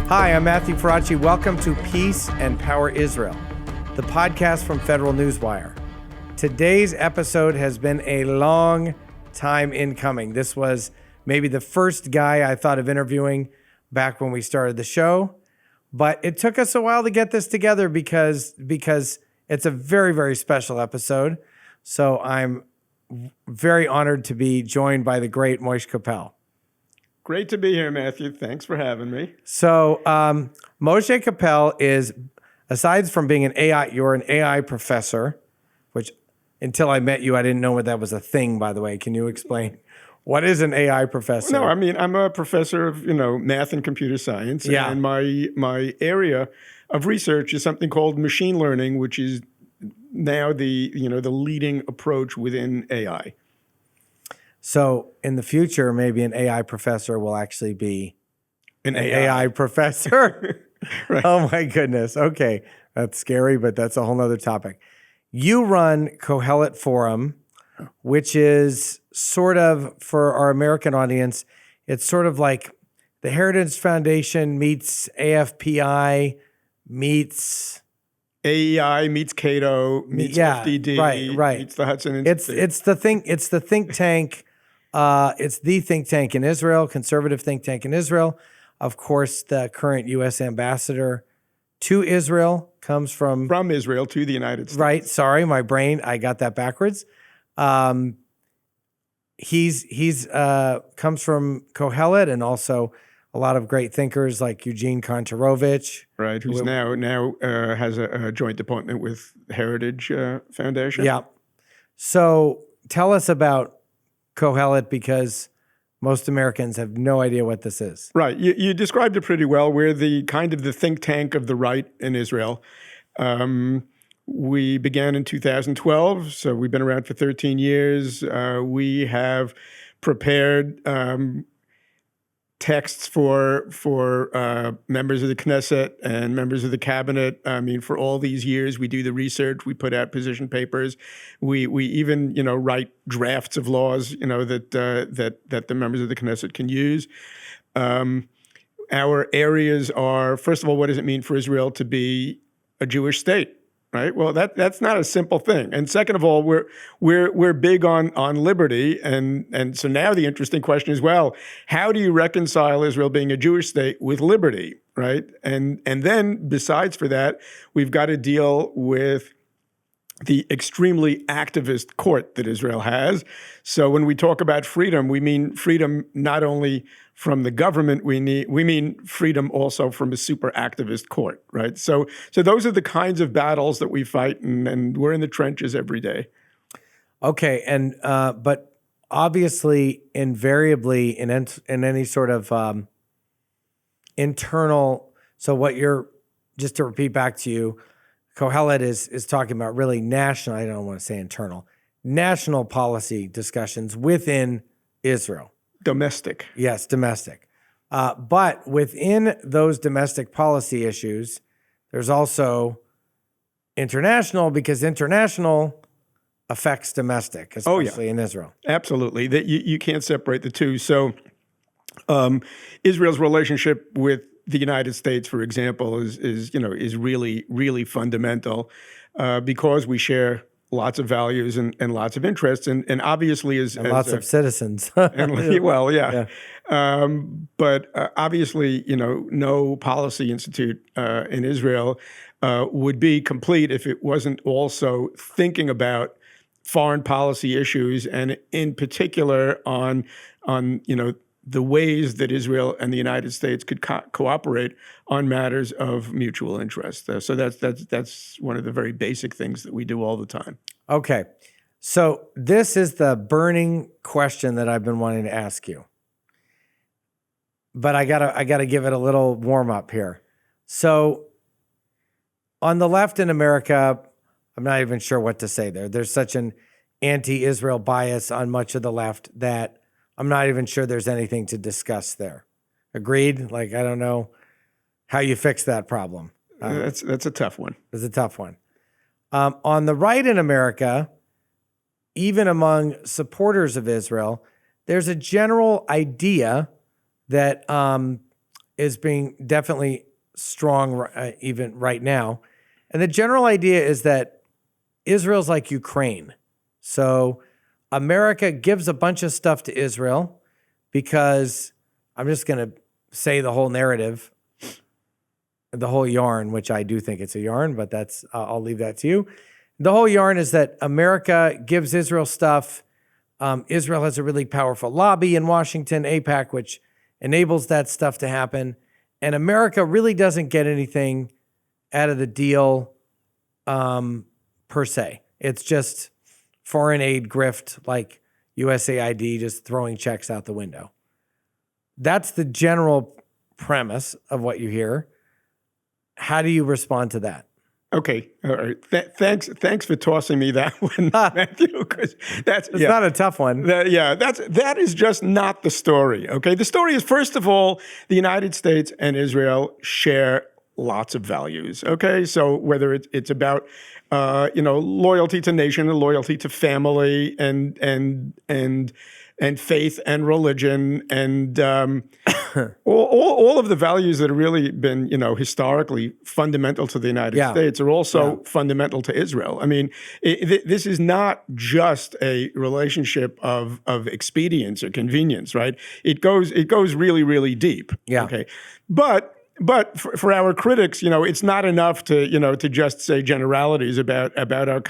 Hi, I'm Matthew Faraci. Welcome to Peace and Power Israel, the podcast from Federal Newswire. Today's episode has been a long time in coming. This was maybe the first guy I thought of interviewing back when we started the show, but it took us a while to get this together because it's a very, very special episode. So I'm very honored to be joined by the great Moshe Koppel. Great to be here, Matthew. Thanks for having me. So Moshe Koppel is, aside from being you're an AI professor, which until I met you, I didn't know that was a thing, by the way. Can you explain? What is an AI professor? No, I mean, I'm a professor of, math and computer science. Yeah. And my area of research is something called machine learning, which is now the leading approach within AI. So in the future, maybe an AI professor will actually be an AI professor. Right. Oh my goodness. Okay. That's scary, but that's a whole nother topic. You run Kohelet Forum, which is sort of, for our American audience, it's sort of like the Heritage Foundation meets AFPI meets AEI meets Cato meets FDD right. meets the Hudson Institute. It's the think tank. It's the think tank in Israel, conservative think tank in Israel. Of course, the current U.S. ambassador to Israel comes from Israel to the United States. Right. Sorry, my brain. I got that backwards. He's comes from Kohelet and also a lot of great thinkers like Eugene Kontorovich. Right. Who's now has a joint appointment with Heritage Foundation. Yeah. So tell us about Kohelet, because most Americans have no idea what this is. Right. You described it pretty well. We're the kind of the think tank of the right in Israel. We began in 2012, so we've been around for 13 years. We have prepared texts for members of the Knesset and members of the cabinet. I mean, for all these years, we do the research. We put out position papers. We even write drafts of laws that the members of the Knesset can use. Our areas are, first of all, what does it mean for Israel to be a Jewish state? Right. Well, that's not a simple thing. And second of all, we're big on liberty, and so now the interesting question is, well, how do you reconcile Israel being a Jewish state with liberty? Right. And then besides for that, we've got to deal with the extremely activist court that Israel has. So when we talk about freedom, we mean freedom not only from the government, we mean freedom also from a super activist court, right? So those are the kinds of battles that we fight, and we're in the trenches every day. Okay, and but obviously, invariably, in any sort of internal. So what you're, just to repeat back to you, Kohelet is talking about really national. I don't want to say internal, national policy discussions within Israel. Domestic. Yes, domestic. But within those domestic policy issues, there's also international, because international affects domestic, especially in Israel. Absolutely. That you can't separate the two. So Israel's relationship with the United States, for example, is really, really fundamental because we share lots of values and lots of interests, and obviously lots of citizens. But obviously, no policy institute in Israel would be complete if it wasn't also thinking about foreign policy issues, and in particular on the ways that Israel and the United States could cooperate on matters of mutual interest. So that's one of the very basic things that we do all the time. Okay. So this is the burning question that I've been wanting to ask you. But I gotta give it a little warm up here. So on the left in America, I'm not even sure what to say there. There's such an anti-Israel bias on much of the left that I'm not even sure there's anything to discuss there. Agreed? Like, I don't know how you fix that problem. That's a tough one. It's a tough one. On the right in America, even among supporters of Israel, there's a general idea that is being definitely strong even right now. And the general idea is that Israel's like Ukraine. So America gives a bunch of stuff to Israel because I'm just going to say the whole narrative, the whole yarn, which I do think it's a yarn, but that's I'll leave that to you. The whole yarn is that America gives Israel stuff. Israel has a really powerful lobby in Washington, AIPAC, which enables that stuff to happen. And America really doesn't get anything out of the deal per se. It's just foreign aid grift like USAID just throwing checks out the window. That's the general premise of what you hear. How do you respond to that? Okay, all right. Thanks for tossing me that one, Matthew. Because it's not a tough one. That is just not the story. Okay, the story is, first of all, the United States and Israel share lots of values. Okay, so whether it's about loyalty to nation and loyalty to family and faith and religion and all of the values that have really been, historically fundamental to the United States are also fundamental to Israel. I mean, this is not just a relationship of expedience or convenience, right? It goes really, really deep. Yeah. Okay. But for our critics, it's not enough to just say generalities about our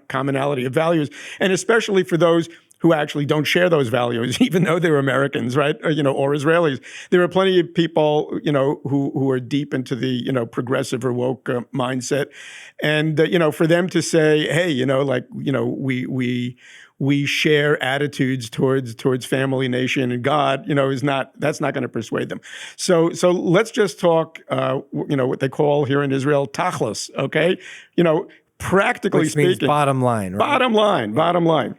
commonality of values, and especially for those who actually don't share those values, even though they're Americans, right? Or Israelis. There are plenty of people, who are deep into the, progressive or woke mindset, and for them to say, hey, we share attitudes towards family, nation, and God, that's not going to persuade them. So let's just talk, what they call here in Israel tachlis, okay? Practically Which speaking, means bottom line, right? Bottom line.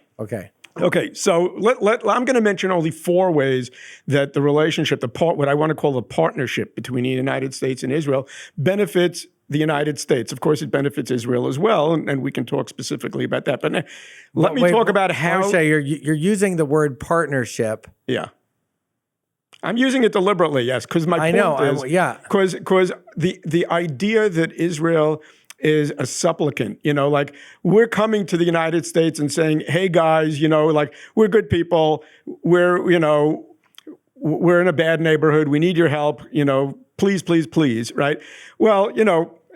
Okay, so I'm going to mention only 4 ways that the relationship, what I want to call the partnership between the United States and Israel, benefits the United States. Of course, it benefits Israel as well, and we can talk specifically about that. But let me talk about how... Moshe, you're using the word partnership. Yeah. I'm using it deliberately, yes, because my point is... Because the idea that Israel is a supplicant, we're coming to the United States and saying, hey guys, we're good people, we're in a bad neighborhood, we need your help, please, right? Well,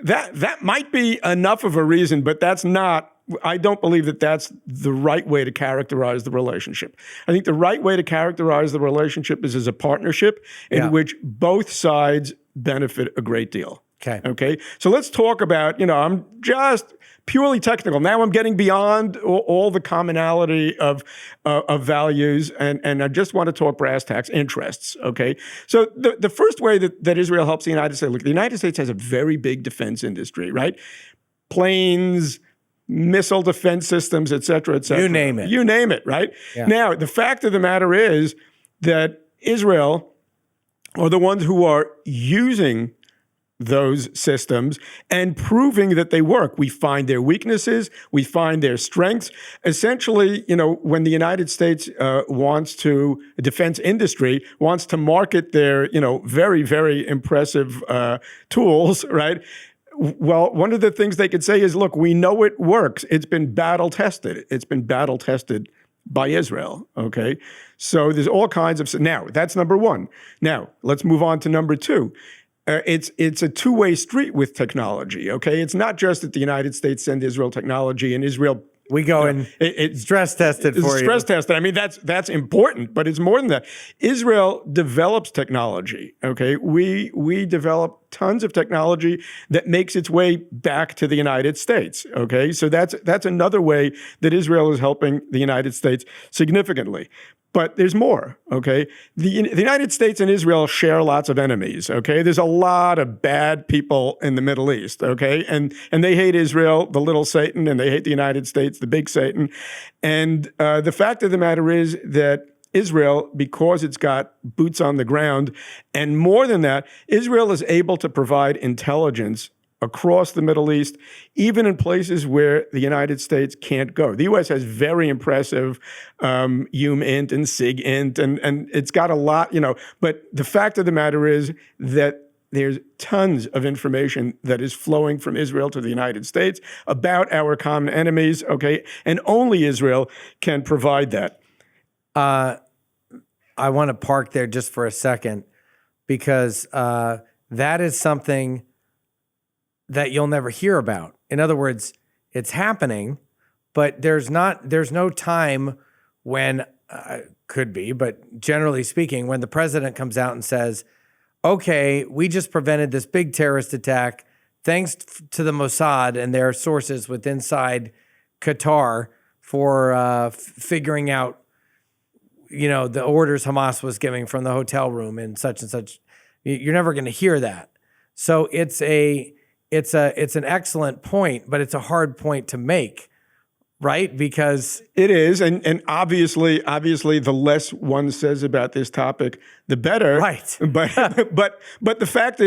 that might be enough of a reason, but I don't believe that that's the right way to characterize the relationship. I think the right way to characterize the relationship is as a partnership in which both sides benefit a great deal. Okay. So let's talk about, I'm just purely technical. Now I'm getting beyond all the commonality of values, and I just want to talk brass tacks interests. Okay. So the first way that Israel helps the United States, look, the United States has a very big defense industry, right? Planes, missile defense systems, et cetera, et cetera. You name it, right? Yeah. Now, the fact of the matter is that Israel are the ones who are using those systems and proving that they work. We find their weaknesses, we find their strengths. Essentially, when the United States the defense industry wants to market their, very, very impressive tools, right? Well, one of the things they could say is, look, we know it works. It's been battle tested. It's been battle tested by Israel, okay? So there's all kinds of... Now, that's number 1. Now, let's move on to number 2. It's a two-way street with technology, okay? It's not just that the United States send Israel technology and Israel... We go and it's stress tested for you. Stress tested. I mean, that's important, but it's more than that. Israel develops technology, okay? We develop tons of technology that makes its way back to the United States, okay? So that's another way that Israel is helping the United States significantly. But there's more, okay? The United States and Israel share lots of enemies, okay? There's a lot of bad people in the Middle East, okay? And they hate Israel, the little Satan, and they hate the United States, the big Satan. And the fact of the matter is that Israel, because it's got boots on the ground, and more than that, Israel is able to provide intelligence across the Middle East, even in places where the United States can't go. The U.S. has very impressive HUMINT and SIGINT, and it's got a lot, but the fact of the matter is that there's tons of information that is flowing from Israel to the United States about our common enemies, okay? And only Israel can provide that. I want to park there just for a second because that is something that you'll never hear about. In other words, it's happening, but there's no time when, could be, but generally speaking, when the president comes out and says, okay, we just prevented this big terrorist attack thanks to the Mossad and their sources with inside Qatar for figuring out, the orders Hamas was giving from the hotel room and such. You're never going to hear that. So it's an excellent point, but it's a hard point to make, right? Because it is, and obviously, the less one says about this topic, the better. Right. But the fact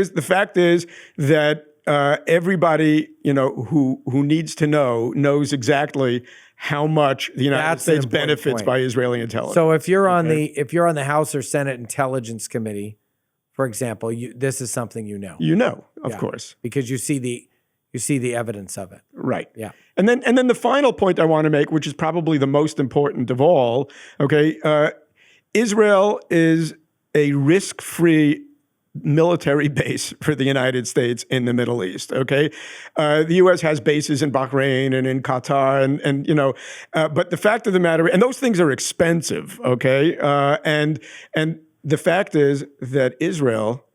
is that everybody who needs to know knows exactly how much the United States benefits by Israeli intelligence. So if you're on the House or Senate Intelligence Committee, for example, this is something of course, because you see the evidence of it. Right. Yeah. And then the final point I want to make, which is probably the most important of all, okay, Israel is a risk-free military base for the United States in the Middle East, okay? The U.S. has bases in Bahrain and in Qatar, and but the fact of the matter, and those things are expensive, okay? And the fact is that Israel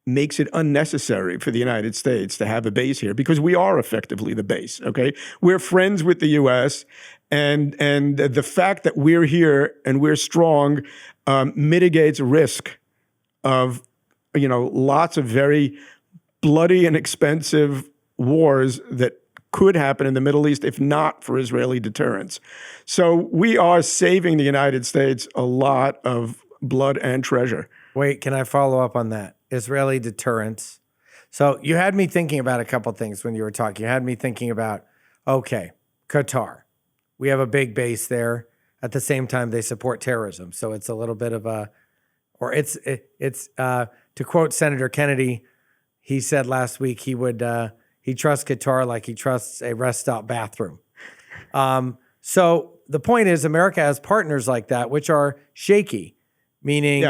makes it unnecessary for the United States to have a base here because we are effectively the base, okay? We're friends with the U.S., and the fact that we're here and we're strong mitigates risk of, lots of very bloody and expensive wars that could happen in the Middle East if not for Israeli deterrence. So we are saving the United States a lot of blood and treasure. Wait, can I follow up on that? Israeli deterrence. So you had me thinking about a couple things when you were talking. You had me thinking about, okay, Qatar. We have a big base there. At the same time, they support terrorism. So it's a little bit of to quote Senator Kennedy, he said last week he trusts Qatar like he trusts a rest stop bathroom. So the point is America has partners like that, which are shaky, meaning,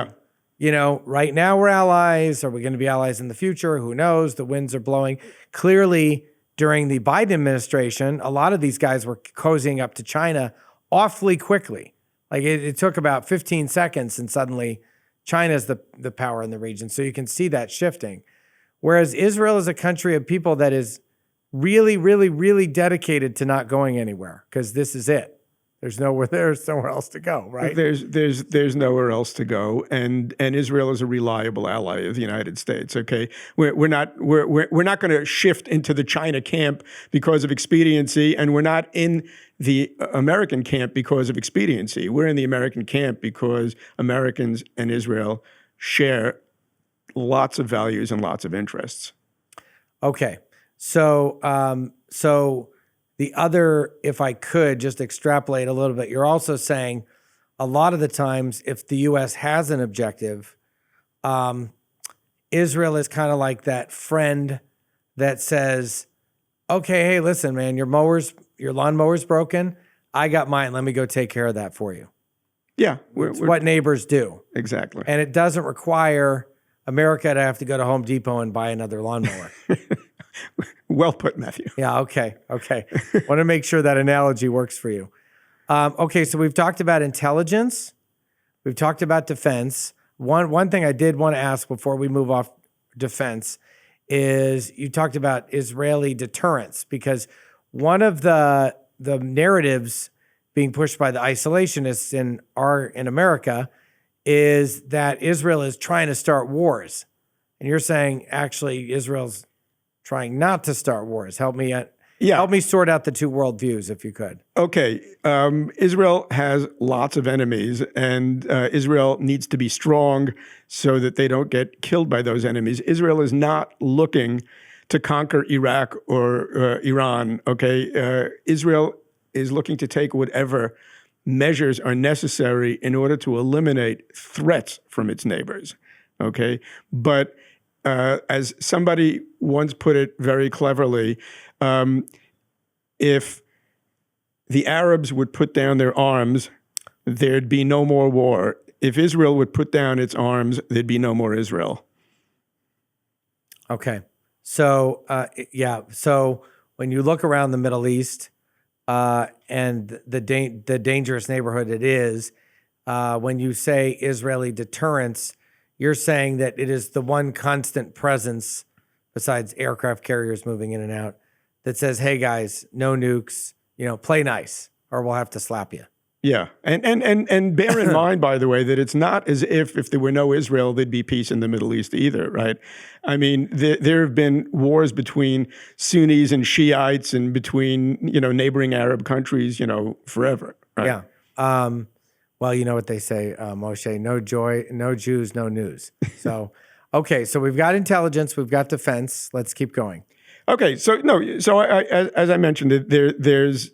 right now we're allies. Are we going to be allies in the future? Who knows? The winds are blowing. Clearly, during the Biden administration, a lot of these guys were cozying up to China awfully quickly. Like it took about 15 seconds and suddenly China's the power in the region. So you can see that shifting. Whereas Israel is a country of people that is really, really, really dedicated to not going anywhere because this is it. There's somewhere else to go, right? There's nowhere else to go, and Israel is a reliable ally of the United States. Okay, we're not going to shift into the China camp because of expediency, and we're not in the American camp because of expediency. We're in the American camp because Americans and Israel share lots of values and lots of interests. Okay, so the other, if I could just extrapolate a little bit, you're also saying a lot of the times if the U.S. has an objective, Israel is kind of like that friend that says, okay, hey, listen, man, your lawnmower's broken. I got mine. Let me go take care of that for you. Yeah. It's what neighbors do. Exactly. And it doesn't require America to have to go to Home Depot and buy another lawnmower. Well put, Matthew. Yeah, okay. Want to make sure that analogy works for you. Okay, so we've talked about intelligence. We've talked about defense. One thing I did want to ask before we move off defense is you talked about Israeli deterrence, because one of the narratives being pushed by the isolationists in America is that Israel is trying to start wars. And you're saying actually Israel's trying not to start wars. Help me sort out the two worldviews, if you could. Okay. Israel has lots of enemies, and Israel needs to be strong so that they don't get killed by those enemies. Israel is not looking to conquer Iraq or Iran. Okay, Israel is looking to take whatever measures are necessary in order to eliminate threats from its neighbors. Okay, but as somebody once put it very cleverly, if the Arabs would put down their arms, there'd be no more war. If Israel would put down its arms, there'd be no more Israel. Okay. So, So when you look around the Middle East and the dangerous neighborhood it is, when you say Israeli deterrence, you're saying that it is the one constant presence, besides aircraft carriers moving in and out, that says, hey, guys, no nukes, play nice or we'll have to slap you. Yeah. And bear in mind, by the way, that it's not as if there were no Israel, there'd be peace in the Middle East either, right? I mean, there have been wars between Sunnis and Shiites and between, neighboring Arab countries, forever, right? Yeah. Well, you know what they say, Moshe, no joy, no Jews, no news. So, okay, so we've got intelligence, we've got defense. Let's keep going. Okay, so as I mentioned, there's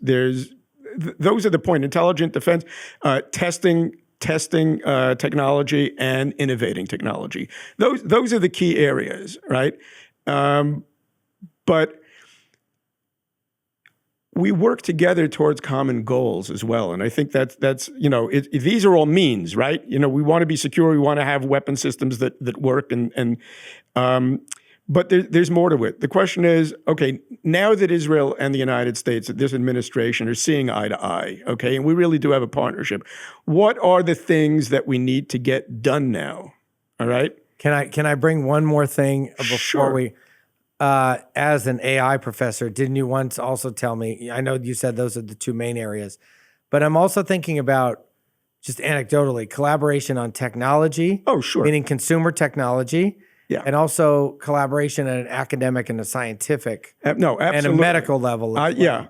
those are the point: intelligent defense, testing technology, and innovating technology. Those are the key areas, right? But we work together towards common goals as well, and I think that's these are all means, right? We want to be secure, we want to have weapon systems that work, but there's more to it. The question is, okay, now that Israel and the United States, this administration, are seeing eye to eye, okay, and we really do have a partnership, what are the things that we need to get done now? All right? Can I bring one more thing before Sure. we? As an AI professor, didn't you once also tell me, I know you said those are the two main areas, but I'm also thinking about, just anecdotally, collaboration on technology. Oh, sure. Meaning consumer technology. Yeah. And also collaboration at an academic and a scientific no, absolutely. and a medical level. Yeah.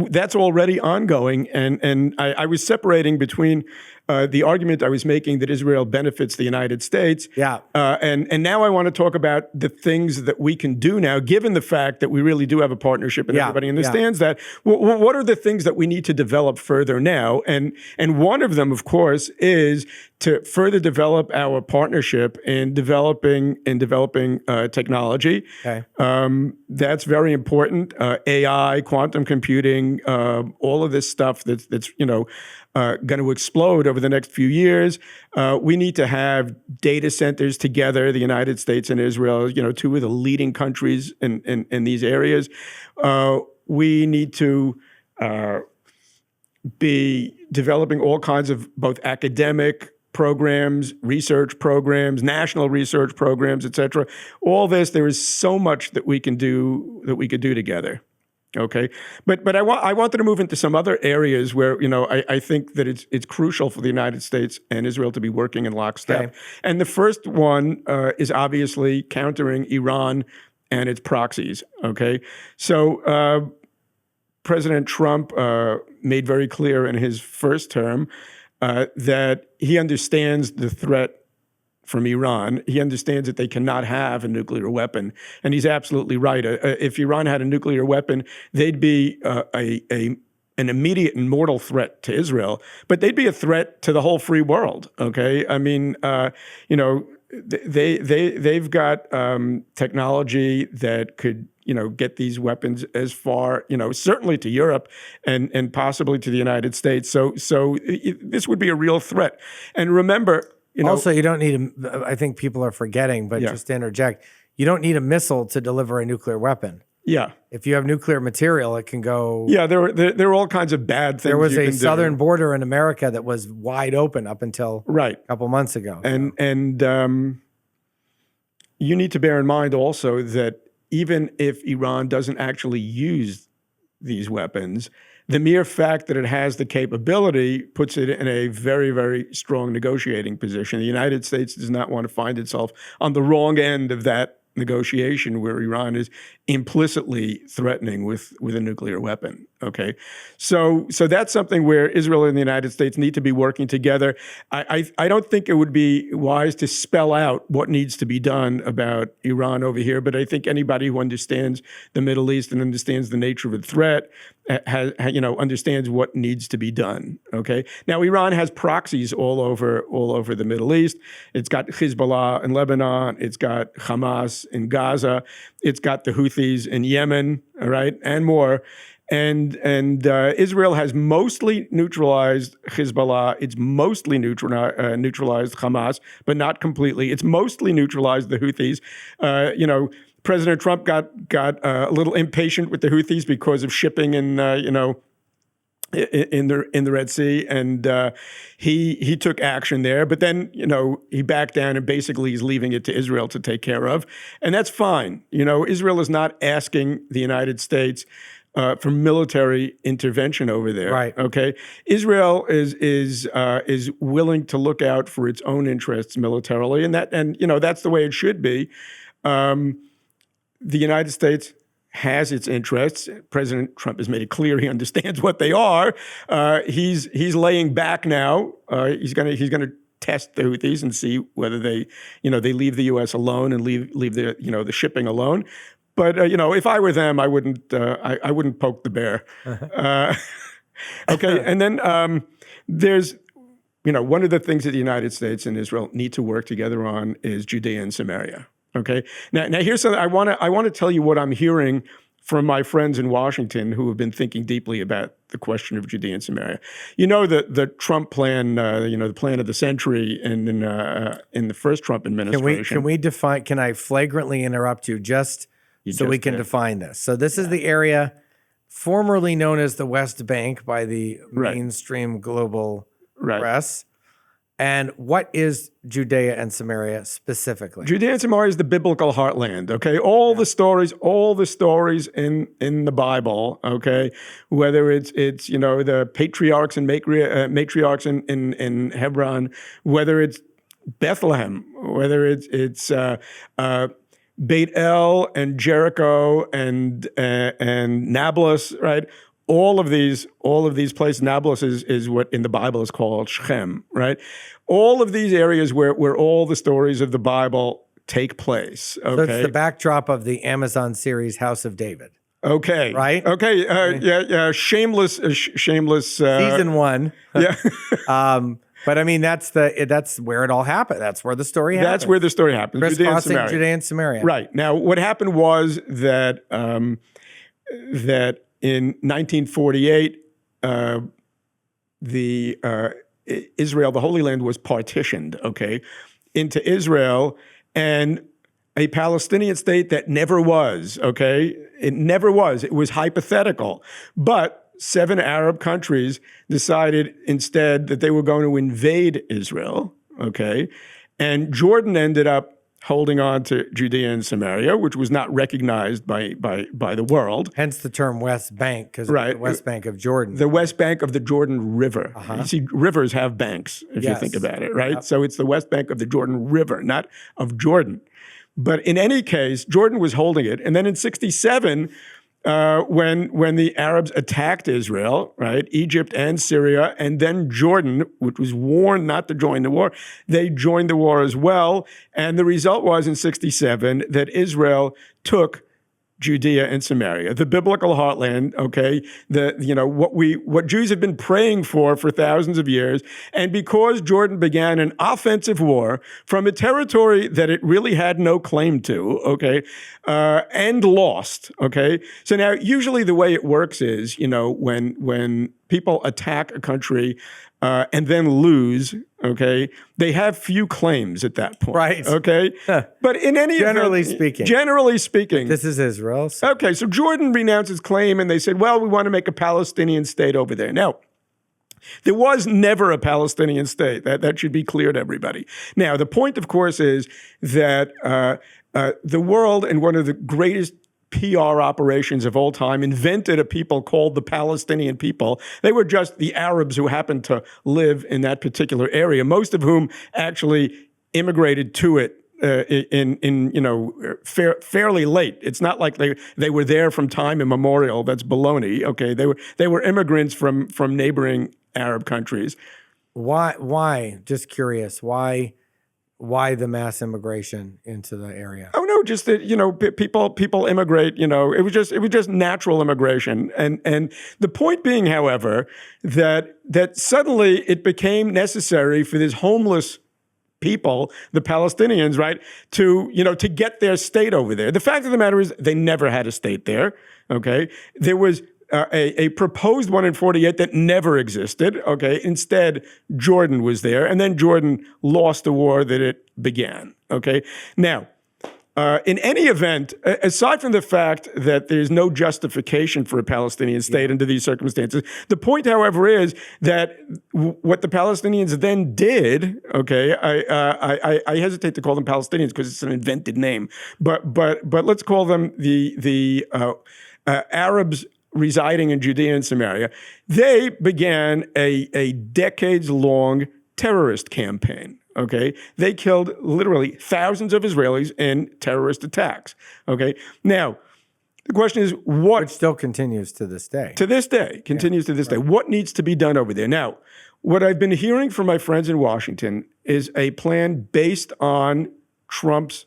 That's already ongoing. And I was separating between the argument I was making that Israel benefits the United States. Yeah. And now I want to talk about the things that we can do now, given the fact that we really do have a partnership and everybody understands that. What are the things that we need to develop further now? And one of them, of course, is to further develop our partnership in developing technology. Okay. That's very important. AI, quantum computing, all of this stuff that's going to explode over the next few years. We need to have data centers together, the United States and Israel, two of the leading countries in these areas. We need to be developing all kinds of both academic programs, research programs, national research programs, et cetera. All this, there is so much that we could do together. Okay, but I wanted to move into some other areas where I think that it's crucial for the United States and Israel to be working in lockstep. Okay. And the first one is obviously countering Iran and its proxies. Okay, so President Trump made very clear in his first term that he understands the threat from Iran. He understands that they cannot have a nuclear weapon. And he's absolutely right. If Iran had a nuclear weapon, they'd be an immediate and mortal threat to Israel, but they'd be a threat to the whole free world, okay? I mean, they've got technology that could, get these weapons as far, certainly to Europe and possibly to the United States. So this would be a real threat. And remember, also, you don't need I think people are forgetting, but just to interject, you don't need a missile to deliver a nuclear weapon. Yeah. If you have nuclear material, it can go. Yeah, there are all kinds of bad things. There was a southern border in America that was wide open up until a couple months ago. And you need to bear in mind also that even if Iran doesn't actually use these weapons, the mere fact that it has the capability puts it in a very, very strong negotiating position. The United States does not want to find itself on the wrong end of that negotiation where Iran is implicitly threatening with a nuclear weapon. Okay, so that's something where Israel and the United States need to be working together. I don't think it would be wise to spell out what needs to be done about Iran over here, but I think anybody who understands the Middle East and understands the nature of the threat understands what needs to be done. Okay, now Iran has proxies all over the Middle East. It's got Hezbollah in Lebanon. It's got Hamas in Gaza. It's got the Houthis in Yemen. All right, and more. And Israel has mostly neutralized Hezbollah. It's mostly neutralized Hamas, but not completely. It's mostly neutralized the Houthis. President Trump got a little impatient with the Houthis because of shipping in the Red Sea, and he took action there. But then he backed down and basically is leaving it to Israel to take care of, and that's fine. Israel is not asking the United States for military intervention over there. Right. Okay. Israel is willing to look out for its own interests militarily, and that's the way it should be. The United States has its interests. President Trump has made it clear he understands what they are. He's laying back now. He's gonna test the Houthis and see whether they leave the U.S. alone and leave the shipping alone. But if I were them, I wouldn't poke the bear. Okay, and then there's one of the things that the United States and Israel need to work together on is Judea and Samaria. Okay, now here's something I want to tell you what I'm hearing from my friends in Washington who have been thinking deeply about the question of Judea and Samaria. The Trump plan, the plan of the century, and in the first Trump administration. Can we define? Can I flagrantly interrupt you so we can define this? So this is the area formerly known as the West Bank by the mainstream global press. And what is Judea and Samaria specifically? Judea and Samaria is the biblical heartland. Okay, all the stories in the Bible. Okay, whether it's the patriarchs and matriarchs in Hebron, whether it's Bethlehem, whether it's Beit El and Jericho and Nablus, right? All of these places. Nablus is what in the Bible is called Shechem, right? All of these areas where all the stories of the Bible take place. Okay, so it's the backdrop of the Amazon series House of David. Okay, right? Okay, yeah. Shameless. Season 1. Yeah. But I mean, that's where it all happened. That's where the story happens. That's where the story happens. Crisscrossing Judea and Samaria. Right. Now, what happened was that that in 1948, Israel, the Holy Land, was partitioned, into Israel and a Palestinian state that never was, It never was. It was hypothetical. But 7 Arab countries decided instead that they were going to invade Israel, And Jordan ended up holding on to Judea and Samaria, which was not recognized by the world. Hence the term West Bank, because it's the West Bank of Jordan. The West Bank of the Jordan River. You see, rivers have banks, if you think about it, right? Yep. So it's the West Bank of the Jordan River, not of Jordan. But in any case, Jordan was holding it. And then in 1967, when the Arabs attacked Israel, right, Egypt and Syria, and then Jordan, which was warned not to join the war, they joined the war as well. And the result was in 1967 that Israel took Judea and Samaria, the biblical heartland, what Jews have been praying for thousands of years. And because Jordan began an offensive war from a territory that it really had no claim to, and lost, So now usually the way it works is, when people attack a country and then lose, they have few claims at that point. Right. But in any Generally speaking. This is Israel. So Jordan renounced his claim and they said, well, we want to make a Palestinian state over there. Now, there was never a Palestinian state. That should be clear to everybody. Now, the point, of course, is that the world and one of the greatest PR operations of all time invented a people called the Palestinian people. They were just the Arabs who happened to live in that particular area, most of whom actually immigrated to it fairly late. It's not like they were there from time immemorial. That's baloney. Okay, they were immigrants from neighboring Arab countries. Why? Just curious. Why the mass immigration into the area? Oh no, just that people immigrate. It was just natural immigration, and the point being, however, that suddenly it became necessary for these homeless people, the Palestinians, right, to get their state over there. The fact of the matter is, they never had a state there. Okay, there was a proposed one in 48 that never existed. Okay, instead Jordan was there, and then Jordan lost the war that it began. Okay, now. In any event, aside from the fact that there's no justification for a Palestinian state under these circumstances, the point, however, is that what the Palestinians then did, okay, I hesitate to call them Palestinians because it's an invented name, but let's call them the Arabs residing in Judea and Samaria. They began a decades-long terrorist campaign. Okay, they killed literally thousands of Israelis in terrorist attacks. Okay, now the question is what? Which still continues to this day. To this day, continues to this day. What needs to be done over there? Now, what I've been hearing from my friends in Washington is a plan based on Trump's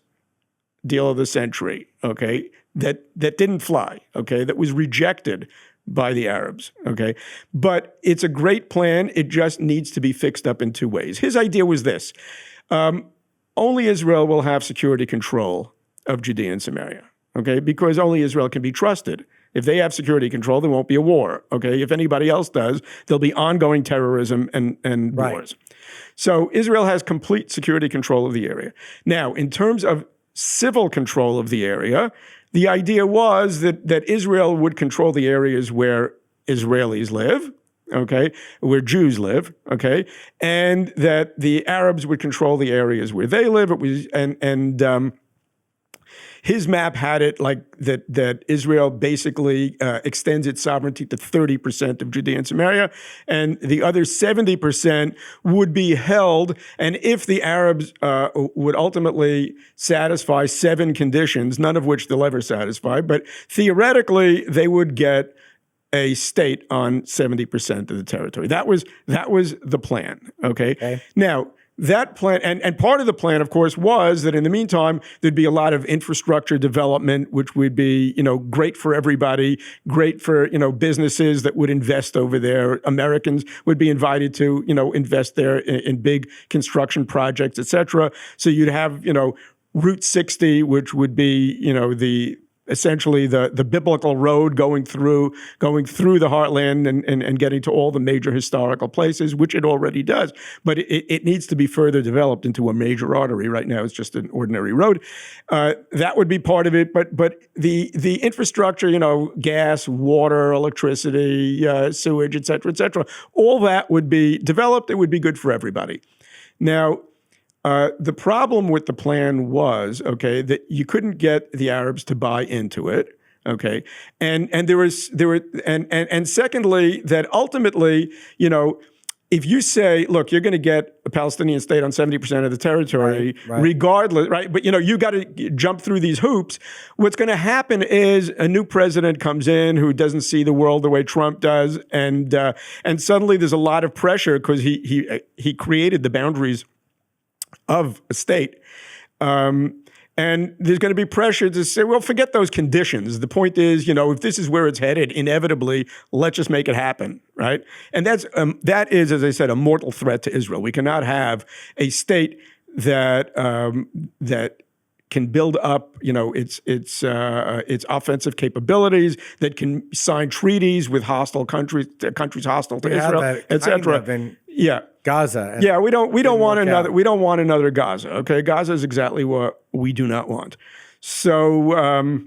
deal of the century. Okay, that didn't fly. Okay, that was rejected by the Arabs, okay? But it's a great plan. It just needs to be fixed up in two ways. His idea was this. Only Israel will have security control of Judea and Samaria, okay? Because only Israel can be trusted. If they have security control, there won't be a war, okay? If anybody else does, there'll be ongoing terrorism and right. wars. So Israel has complete security control of the area. Now, in terms of civil control of the area, the idea was that Israel would control the areas where Israelis live, okay, where Jews live, okay, and that the Arabs would control the areas where they live. It was his map had it like that Israel basically extends its sovereignty to 30% of Judea and Samaria, and the other 70% would be held. And if the Arabs would ultimately satisfy 7 conditions, none of which they'll ever satisfy, but theoretically they would get a state on 70% of the territory. That was the plan. Okay. Now, that plan, and part of the plan, of course, was that in the meantime, there'd be a lot of infrastructure development, which would be, great for everybody, great for, businesses that would invest over there. Americans would be invited to, invest there in big construction projects, et cetera. So you'd have, Route 60, which would be, essentially the biblical road going through the heartland and getting to all the major historical places, which it already does. But it needs to be further developed into a major artery. Right now, it's just an ordinary road. That would be part of it. But the infrastructure, gas, water, electricity, sewage, et cetera, all that would be developed. It would be good for everybody. Now, the problem with the plan was, okay, that you couldn't get the Arabs to buy into it, okay, and secondly, that ultimately, if you say, look, you're going to get a Palestinian state on 70% of the territory, right. Regardless, right? But you got to jump through these hoops. What's going to happen is a new president comes in who doesn't see the world the way Trump does, and suddenly there's a lot of pressure because he created the boundaries of a state. And there's going to be pressure to say, well, forget those conditions. The point is, if this is where it's headed, inevitably, let's just make it happen, right? And that is, as I said, a mortal threat to Israel. We cannot have a state that can build up, its offensive capabilities, that can sign treaties with hostile countries hostile to Israel, et cetera. Yeah. Gaza. Yeah, we don't want another Gaza. Okay, Gaza is exactly what we do not want. So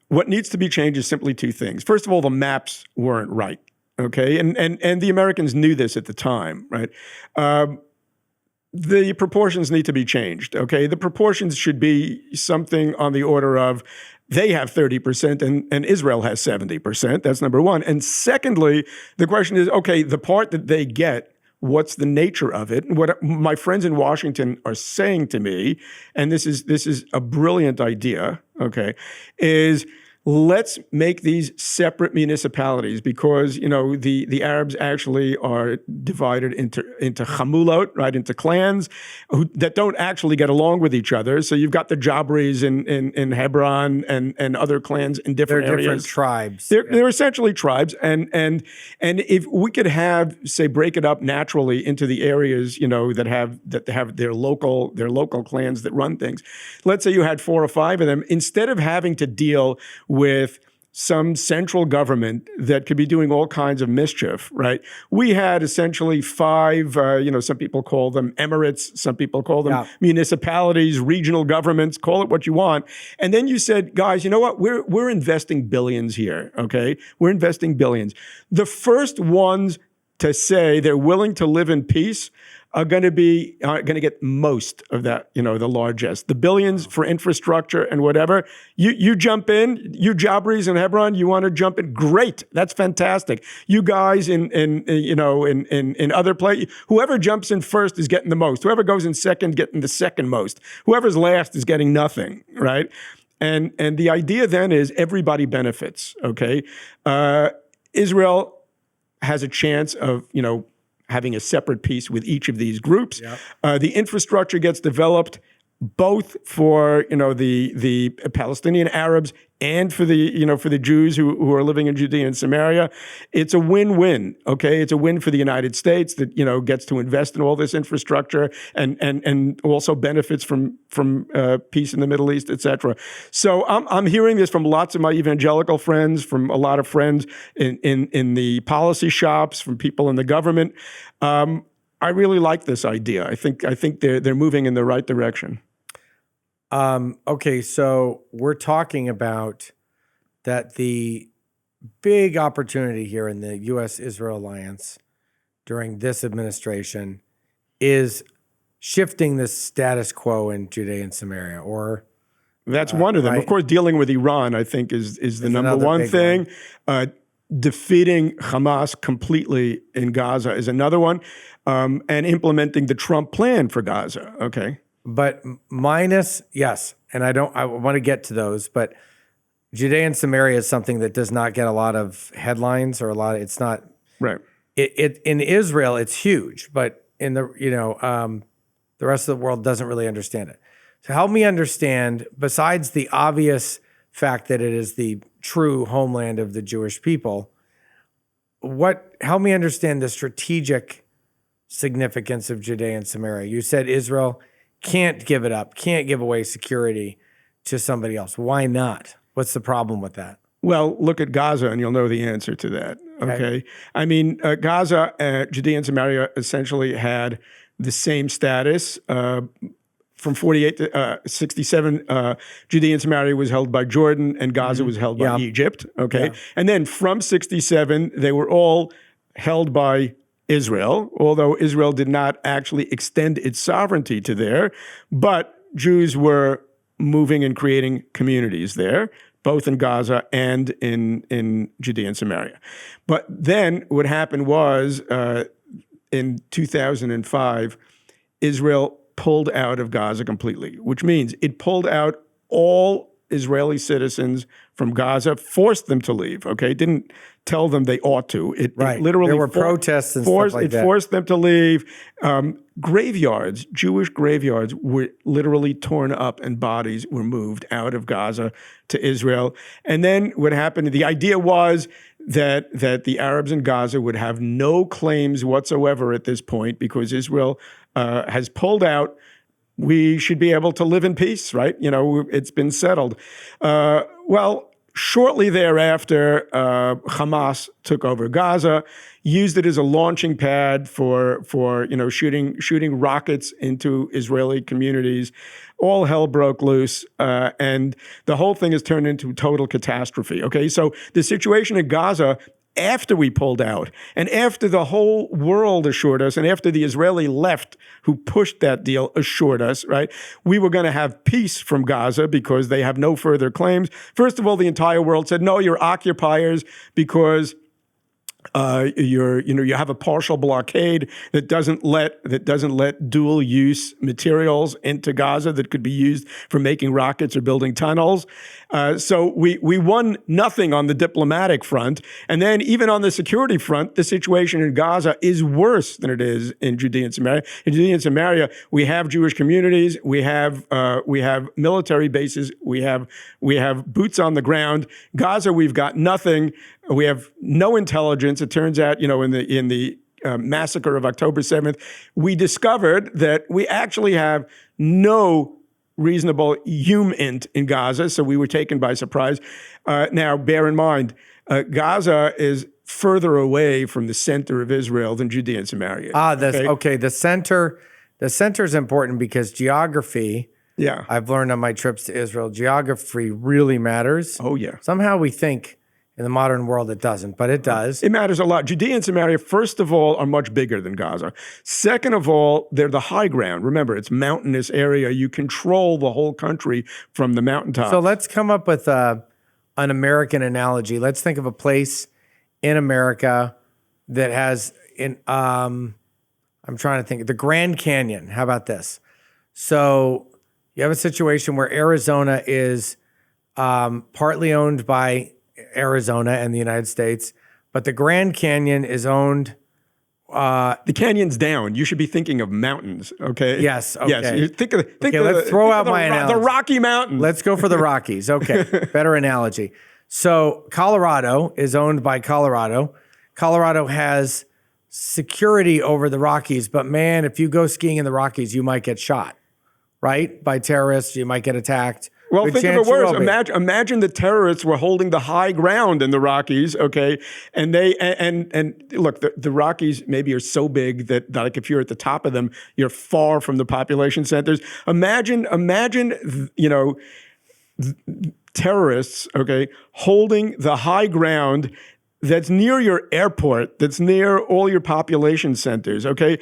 what needs to be changed is simply 2 things. First of all, the maps weren't right. Okay, and the Americans knew this at the time, right? The proportions need to be changed. Okay, the proportions should be something on the order of they have 30% and Israel has 70%. That's number one. And secondly, the question is, okay, the part that they get, what's the nature of it. And what my friends in Washington are saying to me, and this is a brilliant idea, okay, is let's make these separate municipalities because, the Arabs actually are divided into chamulot, right, into clans that don't actually get along with each other. So you've got the Jabris in Hebron and other clans in different areas. They're different tribes. They're essentially tribes. And if we could break it up naturally into the areas, that have their local clans that run things. Let's say you had 4 or 5 of them, instead of having to deal with some central government that could be doing all kinds of mischief, right? We had essentially 5, some people call them emirates, some people call them municipalities, regional governments, call it what you want. And then you said, guys, you know what? We're investing billions here, okay? We're investing billions. The first ones to say they're willing to live in peace are going to get most of that, the largest. The billions for infrastructure and whatever. You jump in, you Jabris in Hebron, you want to jump in, great. That's fantastic. You guys in other places, whoever jumps in first is getting the most. Whoever goes in second, getting the second most. Whoever's last is getting nothing, right? And the idea then is everybody benefits, okay? Israel has a chance of, having a separate piece with each of these groups. Yep. The infrastructure gets developed both for the Palestinian Arabs and for the Jews who are living in Judea and Samaria. It's a win-win. Okay, it's a win for the United States that gets to invest in all this infrastructure and also benefits from peace in the Middle East, etc. So I'm hearing this from lots of my evangelical friends, from a lot of friends in the policy shops, from people in the government. I really like this idea. I think they're moving in the right direction. Okay, so we're talking about that the big opportunity here in the U.S. Israel alliance during this administration is shifting the status quo in Judea and Samaria, or that's one of them. Right? Of course, dealing with Iran, I think, is the number one thing. Defeating Hamas completely in Gaza is another one, and implementing the Trump plan for Gaza. Okay. But yes, and I want to get to those, but Judea and Samaria is something that does not get a lot of headlines or it's not right. It in Israel it's huge, but in the rest of the world doesn't really understand it. So help me understand, besides the obvious fact that it is the true homeland of the Jewish people, help me understand the strategic significance of Judea and Samaria. You said Israel can't give it up, can't give away security to somebody else. Why not? What's the problem with that? Well, look at Gaza and you'll know the answer to that, okay? I mean, Gaza, Judea and Samaria essentially had the same status. From 48 to 67, Judea and Samaria was held by Jordan and Gaza was held by Egypt, okay? Yeah. And then from 67, they were all held by Israel, although Israel did not actually extend its sovereignty to there, but Jews were moving and creating communities there, both in Gaza and in Judea and Samaria. But then what happened was in 2005, Israel pulled out of Gaza completely, which means it pulled out all Israeli citizens from Gaza, forced them to leave, okay? Didn't tell them they ought to. It literally— there were protests and stuff like that. It forced them to leave. Graveyards, Jewish graveyards, were literally torn up and bodies were moved out of Gaza to Israel. And then what happened, the idea was that the Arabs in Gaza would have no claims whatsoever at this point because Israel has pulled out. We should be able to live in peace, right? It's been settled. Well, shortly thereafter, Hamas took over Gaza, used it as a launching pad for shooting rockets into Israeli communities. All hell broke loose, and the whole thing has turned into total catastrophe. Okay, so the situation in Gaza, after we pulled out, and after the whole world assured us, and after the Israeli left who pushed that deal assured us, right, we were going to have peace from Gaza because they have no further claims. First of all, the entire world said, no, you're occupiers because You have a partial blockade that doesn't let dual use materials into Gaza that could be used for making rockets or building tunnels. So we won nothing on the diplomatic front, and then even on the security front, the situation in Gaza is worse than it is in Judea and Samaria. In Judea and Samaria, we have Jewish communities, we have military bases, we have boots on the ground. Gaza, we've got nothing. We have no intelligence. It turns out, in the massacre of October 7th, we discovered that we actually have no reasonable int in Gaza, so we were taken by surprise. Now, bear in mind, Gaza is further away from the center of Israel than Judea and Samaria. Okay. The center is important because geography. Yeah, I've learned on my trips to Israel, geography really matters. Oh yeah. Somehow we think in the modern world, it doesn't, but it does. It matters a lot. Judea and Samaria, first of all, are much bigger than Gaza. Second of all, they're the high ground. Remember, it's mountainous area. You control the whole country from the mountaintop. So let's come up with an American analogy. Let's think of a place in America that has, I'm trying to think, the Grand Canyon. How about this? So you have a situation where Arizona is partly owned by Arizona and the United States, but the Grand Canyon is owned. The canyon's down. You should be thinking of mountains. Okay. Yes. Okay. Yes. Let's throw out my analogy. The Rocky Mountains. Let's go for the Rockies. Okay. Better analogy. So Colorado is owned by Colorado. Colorado has security over the Rockies, but man, if you go skiing in the Rockies, you might get shot, right? By terrorists. You might get attacked. Well, think of it worse. Imagine the terrorists were holding the high ground in the Rockies, okay? And they look, the Rockies maybe are so big that like if you're at the top of them, you're far from the population centers. Imagine, terrorists, okay, holding the high ground that's near your airport, that's near all your population centers, okay?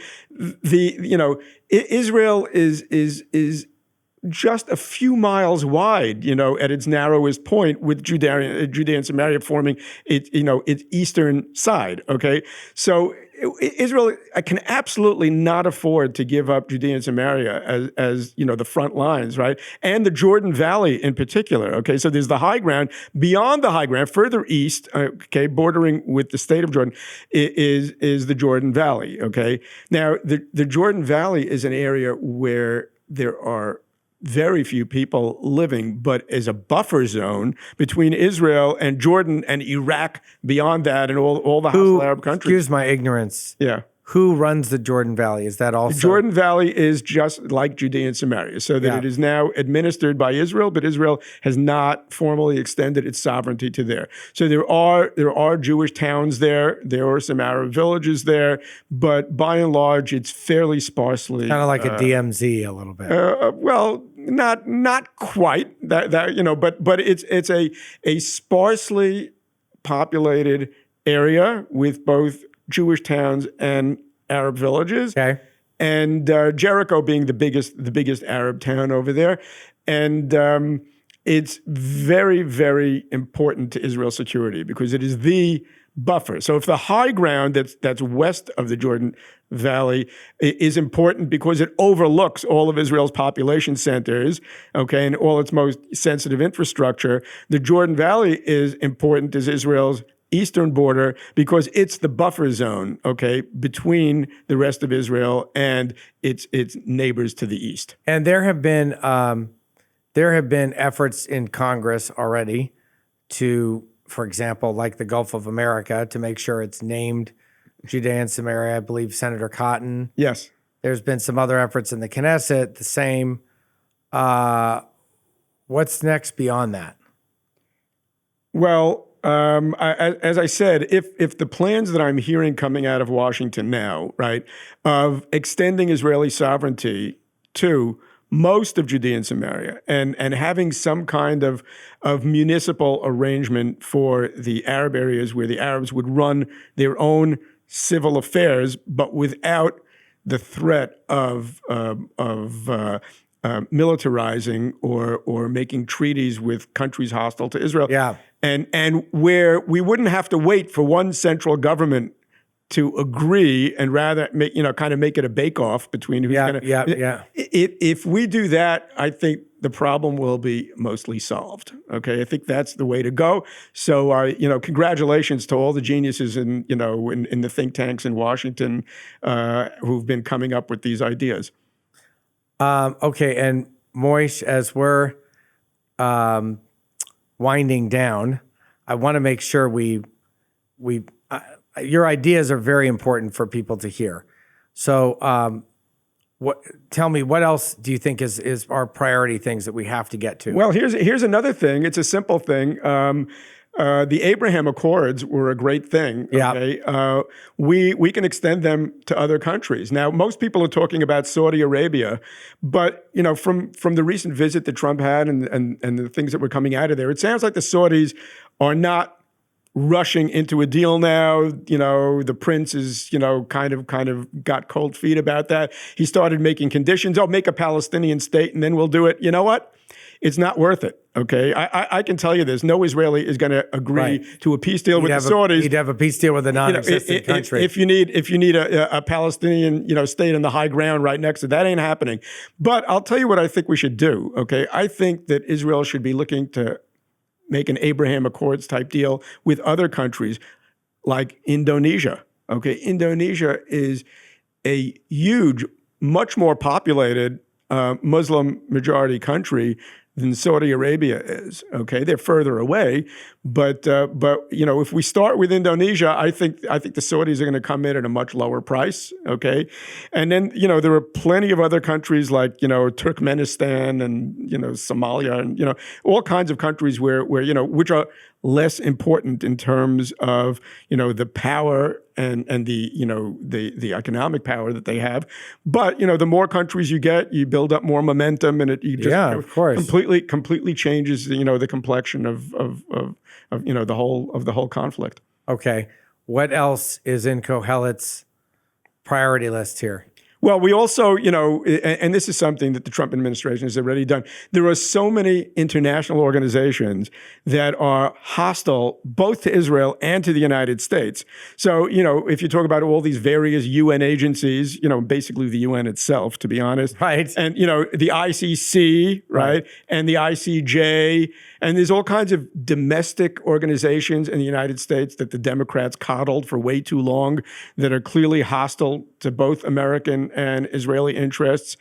Israel is just a few miles wide, at its narrowest point, with Judea and Samaria forming its eastern side. Okay, so Israel can absolutely not afford to give up Judea and Samaria as the front lines, right? And the Jordan Valley in particular. Okay, so there's the high ground. Beyond the high ground, further east, okay, bordering with the state of Jordan, is the Jordan Valley. Okay, now the Jordan Valley is an area where there are very few people living, but as a buffer zone between Israel and Jordan and Iraq beyond that and all the hostile Arab countries. Excuse my ignorance. Yeah. Who runs the Jordan Valley? Is that also? The Jordan Valley is just like Judea and Samaria, so that it is now administered by Israel, but Israel has not formally extended its sovereignty to there. So there are Jewish towns there. There are some Arab villages there, but by and large, it's fairly sparsely. Kind of like a DMZ a little bit. Well, not quite that but it's a sparsely populated area with both Jewish towns and Arab villages. Okay. And Jericho being the biggest Arab town over there. And it's very, very important to Israel's security because it is the buffer. So if the high ground that's west of the Jordan Valley is important because it overlooks all of Israel's population centers, okay, and all its most sensitive infrastructure, the Jordan Valley is important as Israel's eastern border because it's the buffer zone, okay, between the rest of Israel and its neighbors to the east. And there have been efforts in Congress already to, for example, like the Gulf of America, to make sure it's named Judea and Samaria. I believe Senator Cotton. Yes. There's been some other efforts in the Knesset, the same. What's next beyond that? Well, as I said, if the plans that I'm hearing coming out of Washington now, right, of extending Israeli sovereignty to most of Judea and Samaria and having some kind of municipal arrangement for the Arab areas where the Arabs would run their own civil affairs, but without the threat of militarizing or making treaties with countries hostile to Israel. Yeah. And where we wouldn't have to wait for one central government to agree and rather make, kind of make it a bake-off between who's going to. Yeah. If we do that, I think the problem will be mostly solved. Okay, I think that's the way to go. So, congratulations to all the geniuses in the think tanks in Washington who've been coming up with these ideas. Okay, and Moshe, as we're winding down, I want to make sure we your ideas are very important for people to hear. So, tell me, what else do you think is our priority things that we have to get to? Well, here's another thing. It's a simple thing. The Abraham Accords were a great thing. Okay? Yeah. We can extend them to other countries. Now, most people are talking about Saudi Arabia, but from the recent visit that Trump had and the things that were coming out of there, it sounds like the Saudis are not rushing into a deal now. The prince is, kind of got cold feet about that. He started making conditions. Oh, make a Palestinian state and then we'll do it. You know what? It's not worth it. Okay. I can tell you this. No Israeli is going to agree to a peace deal with the Saudis. You'd have a peace deal with a non-existent country. If you need a Palestinian, state on the high ground right next to that, ain't happening. But I'll tell you what I think we should do. Okay. I think that Israel should be looking to make an Abraham Accords type deal with other countries like Indonesia. Okay, Indonesia is a huge, much more populated Muslim majority country than Saudi Arabia is. Okay, they're further away, but if we start with Indonesia, I think the Saudis are going to come in at a much lower price. Okay, and then there are plenty of other countries like Turkmenistan and Somalia and all kinds of countries where which are less important in terms of the power and the economic power that they have, but the more countries you get, you build up more momentum, and of course, completely changes the complexion of the whole conflict. Okay, what else is in Kohelet's priority list here? Well, we also, and this is something that the Trump administration has already done. There are so many international organizations that are hostile both to Israel and to the United States. So, if you talk about all these various UN agencies, basically the UN itself, to be honest. Right. And, the ICC, right? And the ICJ. And there's all kinds of domestic organizations in the United States that the Democrats coddled for way too long that are clearly hostile to both American and Israeli interests.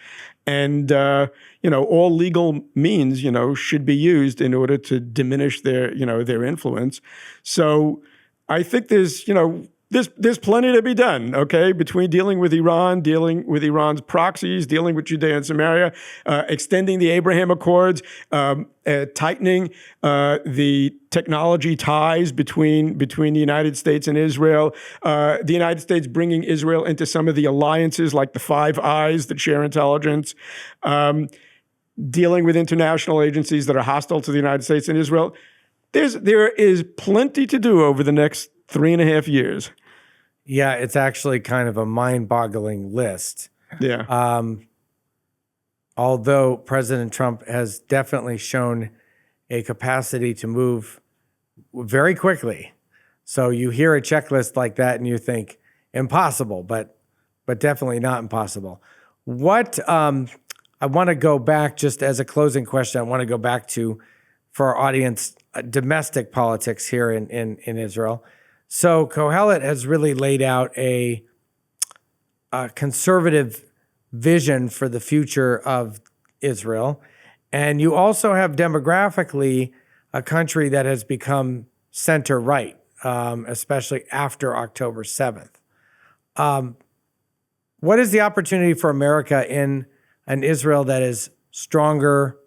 And, all legal means, should be used in order to diminish their influence. So I think there's plenty to be done, okay, between dealing with Iran, dealing with Iran's proxies, dealing with Judea and Samaria, extending the Abraham Accords, tightening the technology ties between the United States and Israel, the United States bringing Israel into some of the alliances like the Five Eyes that share intelligence, dealing with international agencies that are hostile to the United States and Israel. There is plenty to do over the next 3.5 years. Yeah, it's actually kind of a mind-boggling list. Yeah. Although President Trump has definitely shown a capacity to move very quickly. So you hear a checklist like that and you think impossible, but definitely not impossible. What I want to go back, just as a closing question, I want to go back to, for our audience, domestic politics here in Israel. So Kohelet has really laid out a conservative vision for the future of Israel. And you also have demographically a country that has become center-right, especially after October 7th. What is the opportunity for America in an Israel that is stronger,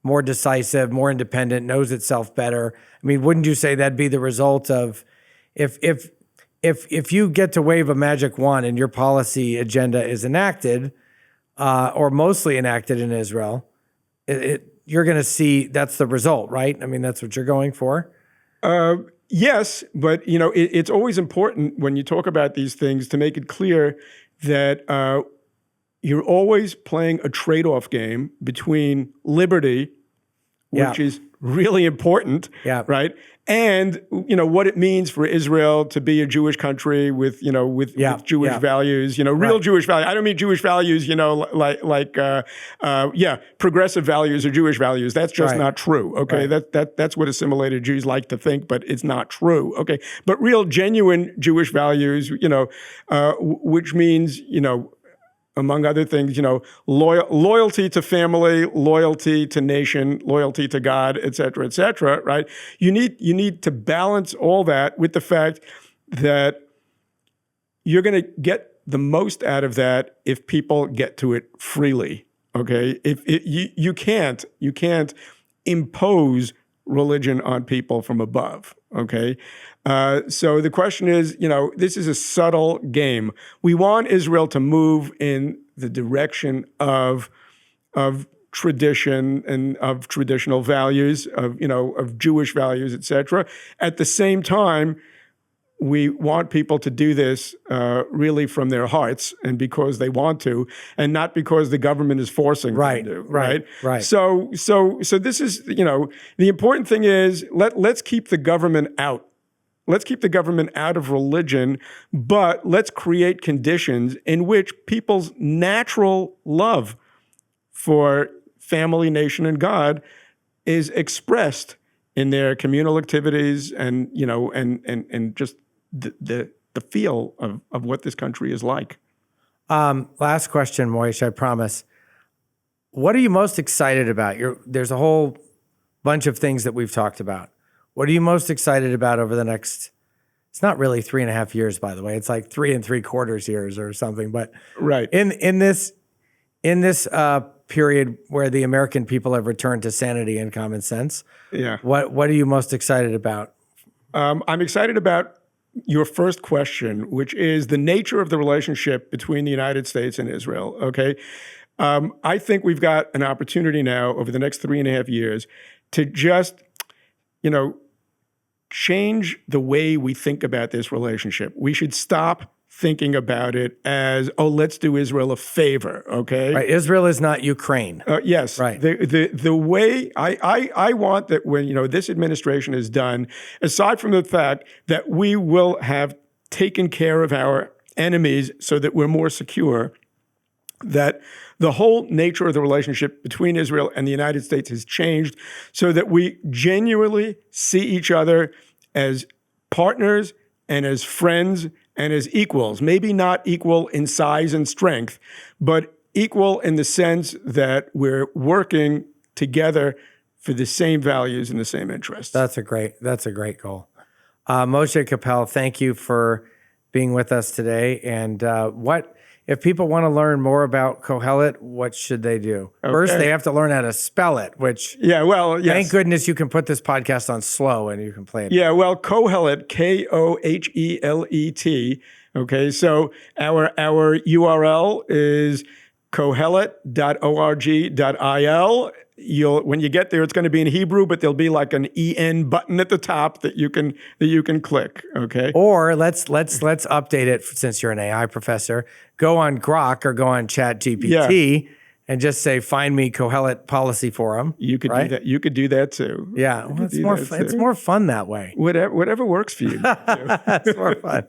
more decisive, more independent, knows itself better? I mean, wouldn't you say that'd be the result of if you get to wave a magic wand and your policy agenda is enacted, or mostly enacted in Israel, you're going to see that's the result, right? I mean, that's what you're going for. Yes, but it's always important when you talk about these things to make it clear that you're always playing a trade-off game between liberty, which is really important, right? And, what it means for Israel to be a Jewish country with Jewish values, real Jewish values. I don't mean Jewish values, progressive values or Jewish values. That's just not true, okay? That's what assimilated Jews like to think, but it's not true, okay? But real, genuine Jewish values, which means, among other things, loyalty to family, loyalty to nation, loyalty to God, et cetera, right? You need to balance all that with the fact that you're going to get the most out of that if people get to it freely, okay? You can't impose religion on people from above, okay? So the question is, this is a subtle game. We want Israel to move in the direction of tradition and of traditional values, of Jewish values, et cetera. At the same time, we want people to do this really from their hearts and because they want to, and not because the government is forcing them to. Right. So this is, the important thing is let's keep the government out. Let's keep the government out of religion, but let's create conditions in which people's natural love for family, nation, and God is expressed in their communal activities and just the feel of what this country is like. Last question, Moshe, I promise. What are you most excited about? There's a whole bunch of things that we've talked about. What are you most excited about over the next, it's not really 3.5 years, by the way. It's like 3 3/4 years or something. But in this period where the American people have returned to sanity and common sense, what are you most excited about? I'm excited about your first question, which is the nature of the relationship between the United States and Israel, okay? I think we've got an opportunity now over the next 3.5 years to just, change the way we think about this relationship. We should stop thinking about it as, let's do Israel a favor, okay? Right. Israel is not Ukraine. Yes. Right. The way I want that when, this administration is done, aside from the fact that we will have taken care of our enemies so that we're more secure, that the whole nature of the relationship between Israel and the United States has changed so that we genuinely see each other as partners and as friends and as equals, maybe not equal in size and strength, but equal in the sense that we're working together for the same values and the same interests. That's a great goal. Moshe Koppel, thank you for being with us today. And if people want to learn more about Kohelet, what should they do? Okay. First, they have to learn how to spell it, which, thank goodness you can put this podcast on slow and you can play it. Yeah, well, Kohelet, Kohelet. Okay, so our URL is kohelet.org.il. When you get there, it's going to be in Hebrew, but there'll be like an EN button at the top that you can click. Okay. Or let's update it since you're an AI professor. Go on Grok or go on ChatGPT and just say, "Find me Kohelet Policy Forum." You could do that. You could do that too. Yeah, well, it's more fun that way. Whatever works for you. It's more fun.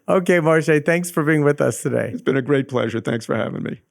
Okay, Moshe, thanks for being with us today. It's been a great pleasure. Thanks for having me.